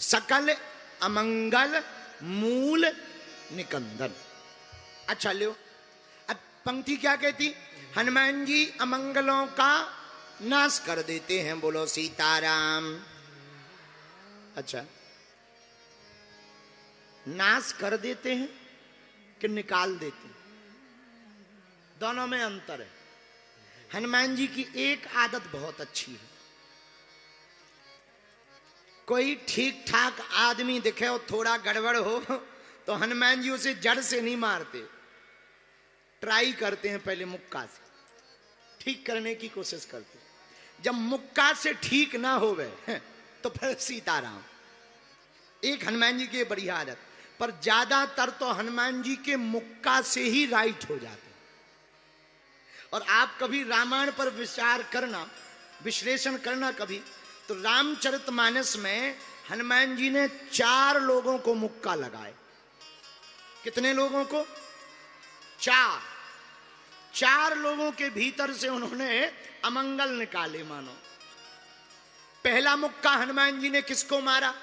सकल अमंगल मूल निकंदन। अच्छा लो, अब पंक्ति क्या कहती? हनुमान जी अमंगलों का नाश कर देते हैं, बोलो सीताराम। अच्छा, नाश कर देते हैं कि निकाल देते हैं? दोनों में अंतर है। हनुमान जी की एक आदत बहुत अच्छी है, कोई ठीक ठाक आदमी दिखे और थोड़ा गड़बड़ हो तो हनुमान जी उसे जड़ से नहीं मारते, ट्राई करते हैं पहले मुक्का से ठीक करने की कोशिश करते। जब मुक्का से ठीक ना हो गए तो फिर सीताराम। एक हनुमान जी की बढ़िया आदत, पर ज्यादातर तो हनुमान जी के मुक्का से ही राइट हो जाते। और आप कभी रामायण पर विचार करना, विश्लेषण करना कभी, तो रामचरितमानस में हनुमान जी ने 4 लोगों को मुक्का लगाए। कितने लोगों को? 4 लोगों के भीतर से उन्होंने अमंगल निकाले मानो। पहला मुक्का हनुमान जी ने किसको मारा?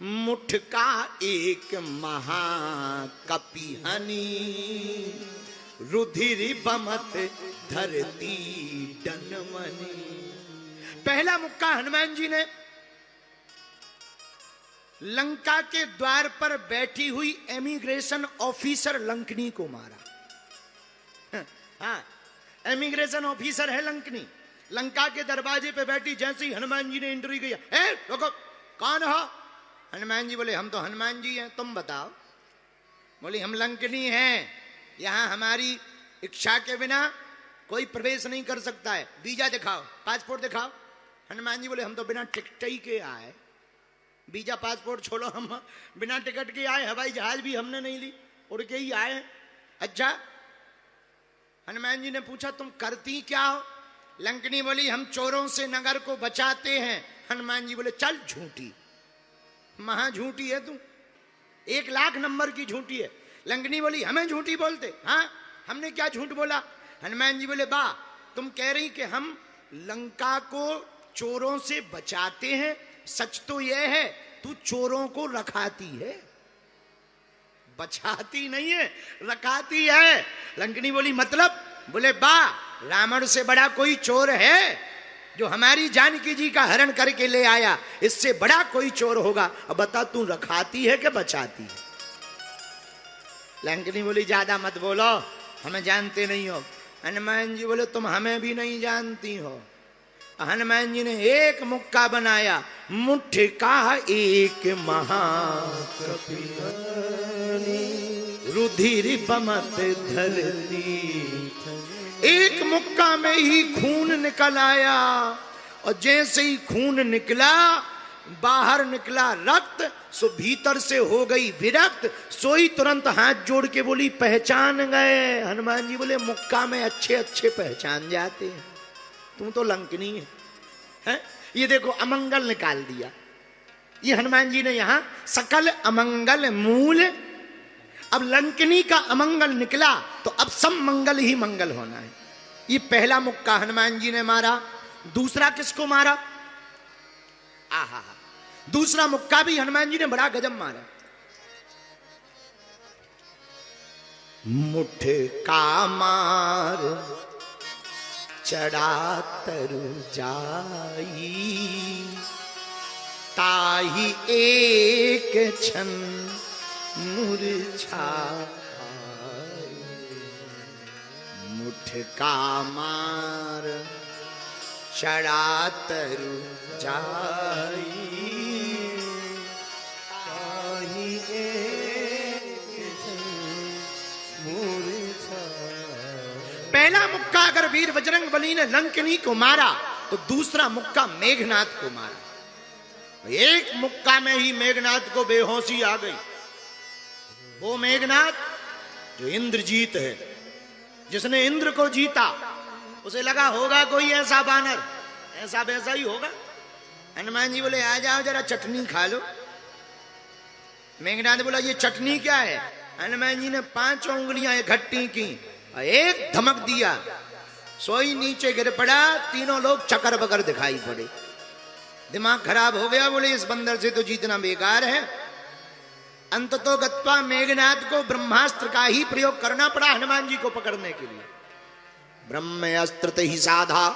मुठ का एक महाकपि हनि, रुधिर बमत धरती डनमनि। पहला मुक्का हनुमान जी ने लंका के द्वार पर बैठी हुई इमिग्रेशन ऑफिसर लंकनी को मारा। हाँ, इमिग्रेशन ऑफिसर है लंकनी, लंका के दरवाजे पे बैठी, जैसे ही हनुमान जी ने एंट्री किया, ए रुको, कौन हो? हनुमान जी बोले हम तो हनुमान जी हैं, तुम बताओ। बोले हम लंकनी हैं, यहां हमारी इच्छा के बिना कोई प्रवेश नहीं कर सकता है, वीजा दिखाओ, पासपोर्ट दिखाओ। हनुमान जी बोले हम तो बिना टिकट ही के आए, वीजा पासपोर्ट छोड़ो, हम बिना टिकट के आए, हवाई जहाज भी हमने नहीं ली, उड़ के ही आए। अच्छा, हनुमान जी ने पूछा तुम करती क्या हो? लंकनी बोली हम चोरों से नगर को बचाते हैं। हनुमान जी बोले चल झूठी, महा झूठी है तू, 1 लाख नंबर की झूठी है। लंकनी बोली हमें झूठी बोलते? हाँ, हमने क्या झूठ बोला? हनुमान जी बोले बा, तुम कह रही कि हम लंका को चोरों से बचाते हैं, सच तो यह है तू चोरों को रखाती है, बचाती नहीं है, रखाती है। लंकनी बोली मतलब? बोले बा, रावण से बड़ा कोई चोर है जो हमारी जानकी जी का हरण करके ले आया, इससे बड़ा कोई चोर होगा। अब बता तू रखाती है कि बचाती है? लंकनी बोली ज्यादा मत बोलो, हमें जानते नहीं हो। हनुमान जी बोले तुम हमें भी नहीं जानती हो। हनुमान जी ने एक मुक्का बनाया, मुठ का एक महाकपि हनि, रुधिर बमत धरती। एक मुक्का में ही खून निकल आया, और जैसे ही खून निकला, बाहर निकला रक्त, सो भीतर से हो गई विरक्त। सोई तुरंत हाथ जोड़ के बोली पहचान गए। हनुमान जी बोले मुक्का में अच्छे अच्छे पहचान जाते हैं, तू तो लंकनी है। ये देखो अमंगल निकाल दिया। ये हनुमान जी ने यहां सकल अमंगल मूल। अब लंकनी का अमंगल निकला तो अब सब मंगल ही मंगल होना है। ये पहला मुक्का हनुमान जी ने मारा। दूसरा किसको मारा? आहा, दूसरा मुक्का भी हनुमान जी ने बड़ा गजब मारा। मुठ का मार चढ़ा तरु जाई, ताही एक क्षण मुरझाई। मुठ का मार चढ़ा तरु जाई, ताही एक क्षण मुरझाई। पहला मुक्का अगर वीर बजरंग बली ने लंकनी को मारा तो दूसरा मुक्का मेघनाथ को मारा। एक मुक्का में ही मेघनाथ को बेहोशी आ गई। वो मेघनाथ जो इंद्रजीत है, जिसने इंद्र को जीता, उसे लगा होगा कोई ऐसा बानर, ऐसा वैसा ही होगा। हनुमान जी बोले आ जाओ जरा चटनी खा लो। मेघनाथ बोला ये चटनी क्या है? हनुमान जी ने 5 उंगलियां इकट्ठी की, एक धमक दिया, सोई नीचे गिर पड़ा। तीनों लोग चकर बकर दिखाई पड़े। दिमाग खराब हो गया, बोले इस बंदर से तो जीतना बेकार है। अंततो गत्वा मेघनाद को ब्रह्मास्त्र का ही प्रयोग करना पड़ा हनुमान जी को पकड़ने के लिए। ब्रह्मास्त्र ही साधा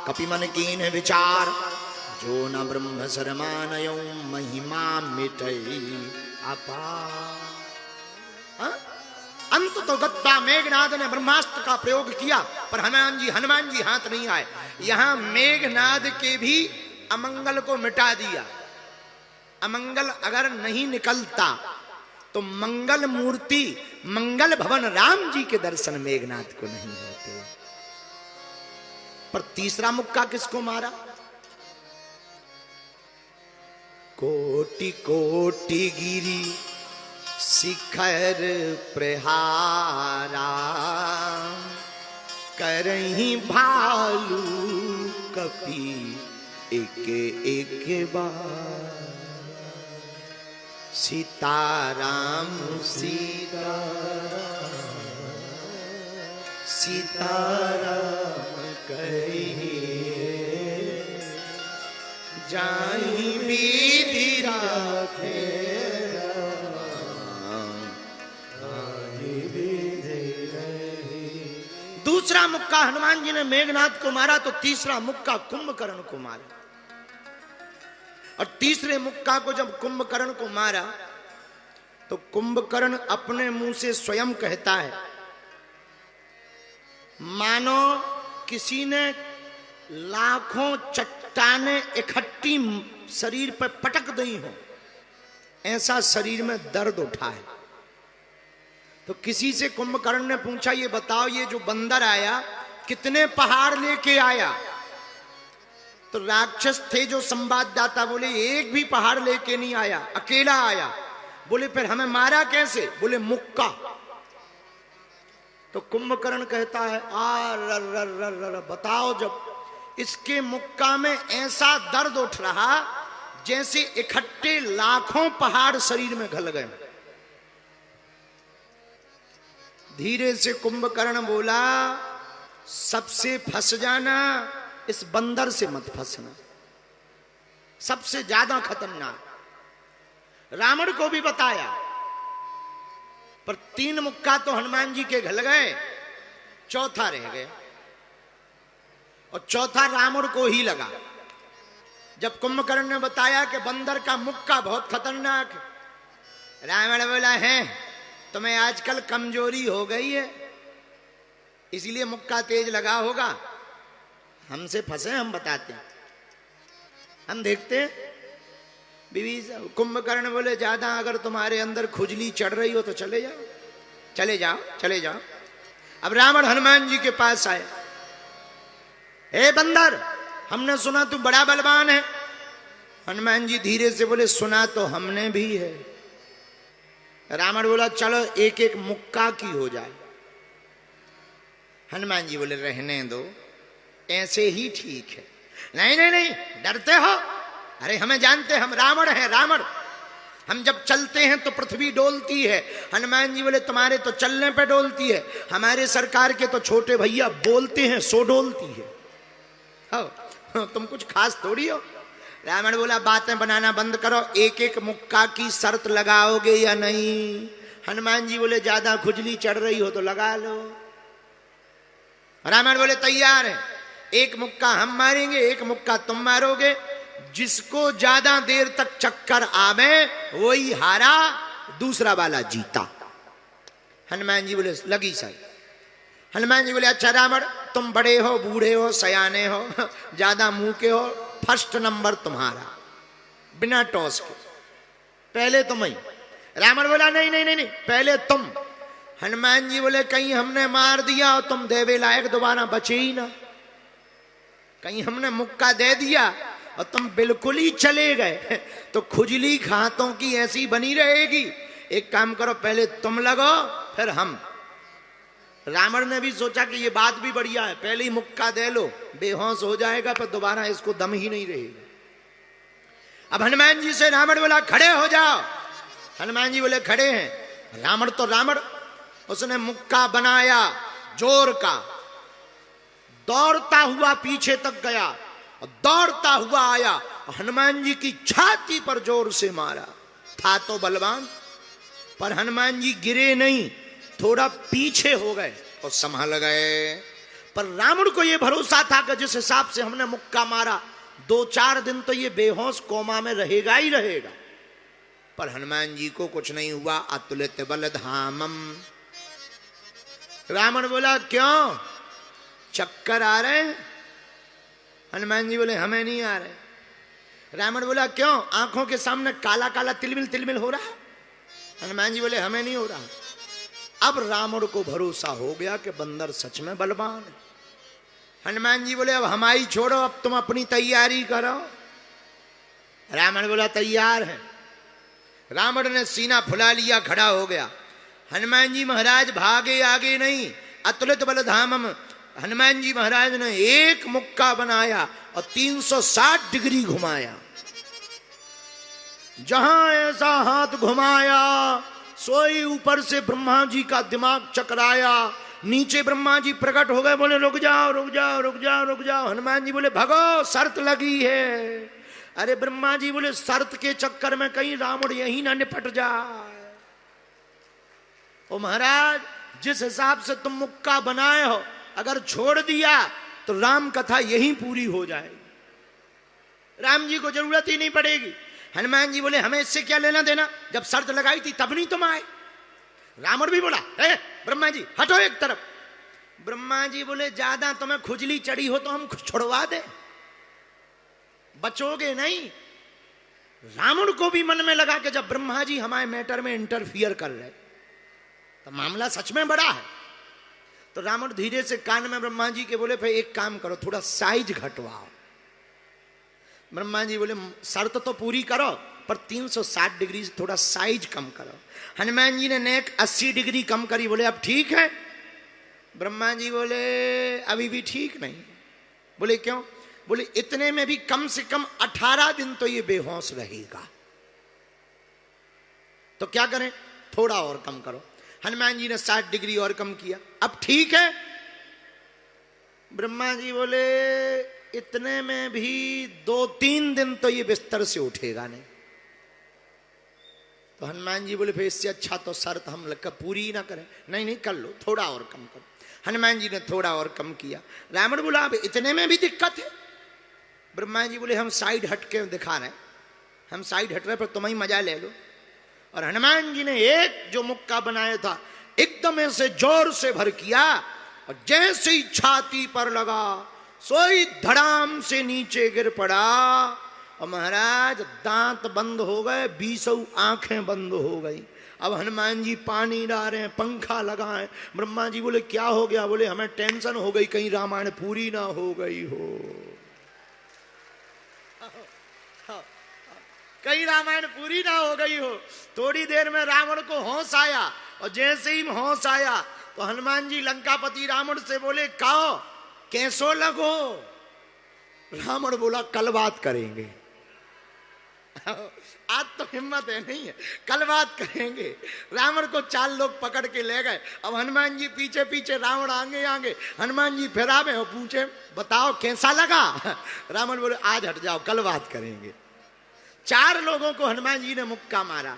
कपिमन कीन विचार, जो न ब्रह्म शरमानयो महिमा मिटई अपार। अंत तो गत्वा मेघनाद ने ब्रह्मास्त्र का प्रयोग किया, पर हनुमान जी हाथ नहीं आए। यहां मेघनाद के भी अमंगल को मिटा दिया। अमंगल अगर नहीं निकलता तो मंगल मूर्ति मंगल भवन राम जी के दर्शन मेघनाद को नहीं होते। पर तीसरा मुक्का किसको मारा? कोटि कोटि गिरी शिखर प्रहारा, करहीं भालू कपि एक एक बार। सीताराम सीताराम सीताराम कहिए, जाहि विधि राखे दूसरा मुक्का हनुमान जी ने मेघनाद को मारा तो तीसरा मुक्का कुंभकर्ण को मारा। और तीसरे मुक्का को जब कुंभकर्ण को मारा तो कुंभकर्ण अपने मुंह से स्वयं कहता है, मानो किसी ने लाखों चट्टाने इकट्ठी शरीर पर पटक दी हो, ऐसा शरीर में दर्द उठा है। तो किसी से कुंभकर्ण ने पूछा, ये बताओ ये जो बंदर आया कितने पहाड़ लेके आया? तो राक्षस थे जो संवाददाता, बोले एक भी पहाड़ लेके नहीं आया, अकेला आया। बोले फिर हमें मारा कैसे? बोले मुक्का। तो कुंभकर्ण कहता है, बताओ, जब इसके मुक्का में ऐसा दर्द उठ रहा जैसे इकट्ठे लाखों पहाड़ शरीर में घल गए। धीरे से कुंभकर्ण बोला, सबसे फंस जाना, इस बंदर से मत फंसना, सबसे ज्यादा खतरनाक। रावण को भी बताया, पर 3 मुक्का तो हनुमान जी के घल गए, चौथा रह गया। और चौथा रावण को ही लगा। जब कुंभकर्ण ने बताया कि बंदर का मुक्का बहुत खतरनाक है, रावण बोला, है तुम्हें आजकल कमजोरी हो गई है इसलिए मुक्का तेज लगा होगा, हमसे फंसे, हम बताते हैं, हम देखते हैं। बीवी कुंभकर्ण बोले, ज्यादा अगर तुम्हारे अंदर खुजली चढ़ रही हो तो चले जाओ, चले जाओ, चले जाओ। अब रावण हनुमान जी के पास आए, हे बंदर, हमने सुना तू बड़ा बलवान है। हनुमान जी धीरे से बोले, सुना तो हमने भी है। रावण बोला, चलो एक एक मुक्का की हो जाए। हनुमान जी बोले, रहने दो, ऐसे ही ठीक है। नहीं नहीं नहीं, डरते हो? अरे हमें जानते, हम रावण हैं, रावण। हम जब चलते हैं तो पृथ्वी डोलती है। हनुमान जी बोले, तुम्हारे तो चलने पे डोलती है, हमारे सरकार के तो छोटे भैया बोलते हैं सो डोलती है। तुम कुछ खास थोड़ी हो। रावण बोला, बातें बनाना बंद करो, एक एक मुक्का की शर्त लगाओगे या नहीं? हनुमान जी बोले, ज्यादा खुजली चढ़ रही हो तो लगा लो। रावण बोले, तैयार है, एक मुक्का हम मारेंगे, एक मुक्का तुम मारोगे, जिसको ज्यादा देर तक चक्कर आवे वही हारा, दूसरा वाला जीता। हनुमान जी बोले, लगी सही। हनुमान जी बोले, अच्छा रावण, तुम बड़े हो, बूढ़े हो, सयाने हो, ज्यादा मुंह के हो, फर्स्ट नंबर तुम्हारा, बिना टॉस के, पहले तुम ही। रावण बोला, नहीं नहीं नहीं नहीं, पहले तुम। हनुमान जी बोले, कहीं हमने मार दिया और तुम देवे लायक दोबारा बचे ही ना, कहीं हमने मुक्का दे दिया और तुम बिल्कुल ही चले गए तो खुजली खातों की ऐसी बनी रहेगी। एक काम करो, पहले तुम लगो फिर हम। रावण ने भी सोचा कि ये बात भी बढ़िया है, पहले ही मुक्का दे लो, बेहोश हो जाएगा, फिर दोबारा इसको दम ही नहीं रहेगा। अब हनुमान जी से रावण बोला, खड़े हो जाओ। हनुमान जी बोले, खड़े हैं। रावण तो रावण, उसने मुक्का बनाया जोर का, दौड़ता हुआ पीछे तक गया और दौड़ता हुआ आया हनुमान जी की छाती पर जोर से मारा। था तो बलवान, पर हनुमान जी गिरे नहीं, थोड़ा पीछे हो गए और संभल गए। पर रावण को यह भरोसा था कि जिस हिसाब से हमने मुक्का मारा 2-4 दिन तो ये बेहोश कोमा में रहेगा ही रहेगा। पर हनुमान जी को कुछ नहीं हुआ। अतुलित बल धामम। रावण बोला क्यों चक्कर आ रहे हैं? हनुमान जी बोले हमें नहीं आ रहे। रावण बोला क्यों आंखों के सामने काला काला तिलमिल तिलमिल हो रहा है? हनुमान जी बोले हमें नहीं हो रहा। अब रावण को भरोसा हो गया कि बंदर सच में बलवान है। हनुमान जी बोले अब हमारी छोड़ो, अब तुम अपनी तैयारी करो। रावण बोला तैयार है। रावण ने सीना फुला लिया, खड़ा हो गया। हनुमान जी महाराज भागे आगे नहीं। अतुलित बल धामम। हनुमान जी महाराज ने एक मुक्का बनाया और 360 डिग्री घुमाया। जहां ऐसा हाथ घुमाया सोई ऊपर से ब्रह्मा जी का दिमाग चकराया। नीचे ब्रह्मा जी प्रकट हो गए, बोले रुक जाओ रुक जाओ रुक जाओ रुक जाओ। हनुमान जी बोले भगो, शर्त लगी है। अरे ब्रह्मा जी बोले शर्त के चक्कर में कहीं रावण यहीं ना निपट जाए। ओ महाराज, जिस हिसाब से तुम मुक्का बनाए हो, अगर छोड़ दिया तो राम कथा यहीं पूरी हो जाएगी, राम जी को जरूरत ही नहीं पड़ेगी। हनुमान जी बोले हमें इससे क्या लेना देना, जब शर्त लगाई थी तब नहीं तुम आए। रावण भी बोला ब्रह्मा जी हटो एक तरफ। ब्रह्मा जी बोले ज्यादा तुम्हें खुजली चढ़ी हो तो हम छुड़वा दे, बचोगे नहीं। रावण को भी मन में लगा कि जब ब्रह्मा जी हमारे मैटर में इंटरफियर कर रहे तो मामला सच में बड़ा है। तो रावण धीरे से कान में ब्रह्मा जी के बोले भाई एक काम करो, थोड़ा साइज घटवाओ। ब्रह्मा जी बोले शर्त तो पूरी करो पर 360 डिग्री से थोड़ा साइज कम करो। हनुमान जी ने नेक 80 डिग्री कम करी। बोले अब ठीक है? ब्रह्मा जी बोले अभी भी ठीक नहीं। बोले क्यों? बोले इतने में भी कम से कम 18 दिन तो ये बेहोश रहेगा, तो क्या करें? थोड़ा और कम करो। हनुमान जी ने 60 डिग्री और कम किया। अब ठीक है? ब्रह्मा जी बोले इतने में भी 2-3 दिन तो ये बिस्तर से उठेगा नहीं। तो हनुमान जी बोले फिर इससे अच्छा तो शर्त हम पूरी ना करें। नहीं नहीं कर लो, थोड़ा और कम करो। हनुमान जी ने थोड़ा और कम किया। रावण बोला अब इतने में भी दिक्कत है? ब्रह्मा जी बोले हम साइड हट के दिखा रहे हैं, हम साइड हट रहे पर तुम ही मजा ले लो। और हनुमान जी ने एक जो मुक्का बनाया था एकदम ऐसे जोर से भर किया और जैसे ही छाती पर लगा सोई धड़ाम से नीचे गिर पड़ा। और महाराज दांत बंद हो गए, 20 आंखें बंद हो गई। अब हनुमान जी पानी ला रहे हैं, पंखा लगाए। ब्रह्मा जी बोले क्या हो गया? बोले हमें टेंशन हो गई कहीं रामायण पूरी ना हो गई हो, कहीं रामायण पूरी ना हो गई हो। थोड़ी देर में रावण को होश आया और जैसे ही होश आया तो हनुमान जी लंकापति रावण से बोले कहो कैसो लगो? रावण बोला कल बात करेंगे। आज तो हिम्मत है नहीं है, कल बात करेंगे। रावण को 4 लोग पकड़ के ले गए। अब हनुमान जी पीछे पीछे, रावण आगे आगे। हनुमान जी फिर आवे और पूछे बताओ कैसा लगा? रावण बोले आज हट जाओ, कल बात करेंगे। 4 लोगों को हनुमान जी ने मुक्का मारा।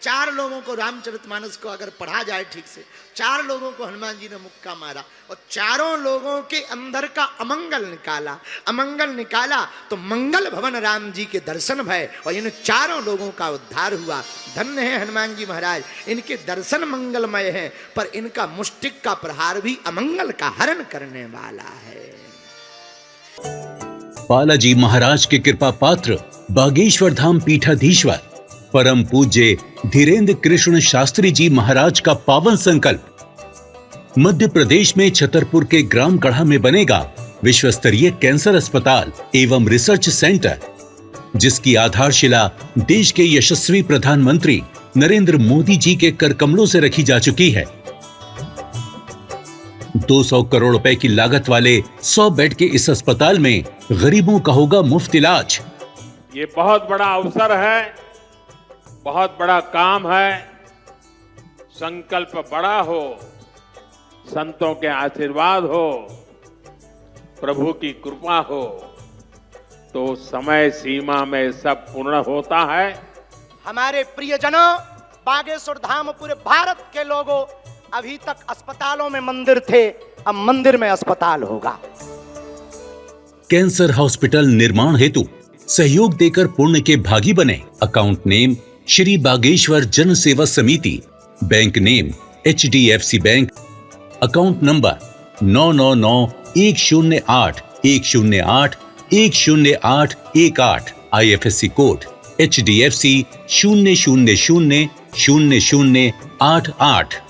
4 लोगों को रामचरितमानस को अगर पढ़ा जाए ठीक से, 4 लोगों को हनुमान जी ने मुक्का मारा और चारों लोगों के अंदर का अमंगल निकाला। अमंगल निकाला तो मंगल भवन राम जी के दर्शन भय और इन चारों लोगों का उद्धार हुआ। धन्य है हनुमान जी महाराज, इनके दर्शन मंगलमय है पर इनका मुष्टिक का प्रहार भी अमंगल का हरण करने वाला है। बालाजी महाराज के कृपा पात्र बागेश्वर धाम पीठाधीश्वर परम पूज्य धीरेन्द्र कृष्ण शास्त्री जी महाराज का पावन संकल्प। मध्य प्रदेश में छतरपुर के ग्राम गढ़ा में बनेगा विश्व स्तरीय कैंसर अस्पताल एवं रिसर्च सेंटर, जिसकी आधारशिला देश के यशस्वी प्रधानमंत्री नरेंद्र मोदी जी के कर कमलों से रखी जा चुकी है। 200 करोड़ रुपए की लागत वाले 100 बेड के इस अस्पताल में गरीबों का होगा मुफ्त इलाज। ये बहुत बड़ा अवसर है, बहुत बड़ा काम है। संकल्प बड़ा हो, संतों के आशीर्वाद हो, प्रभु की कृपा हो तो समय सीमा में सब पूर्ण होता है। हमारे प्रियजनों, बागेश्वर धाम पूरे भारत के लोगों, अभी तक अस्पतालों में मंदिर थे, अब मंदिर में अस्पताल होगा। कैंसर हॉस्पिटल निर्माण हेतु सहयोग देकर पुण्य के भागी बने। अकाउंट नेम श्री बागेश्वर जन सेवा समिति, bank name HDFC bank, account number 999108108108, IFSC code HDFC 0000088।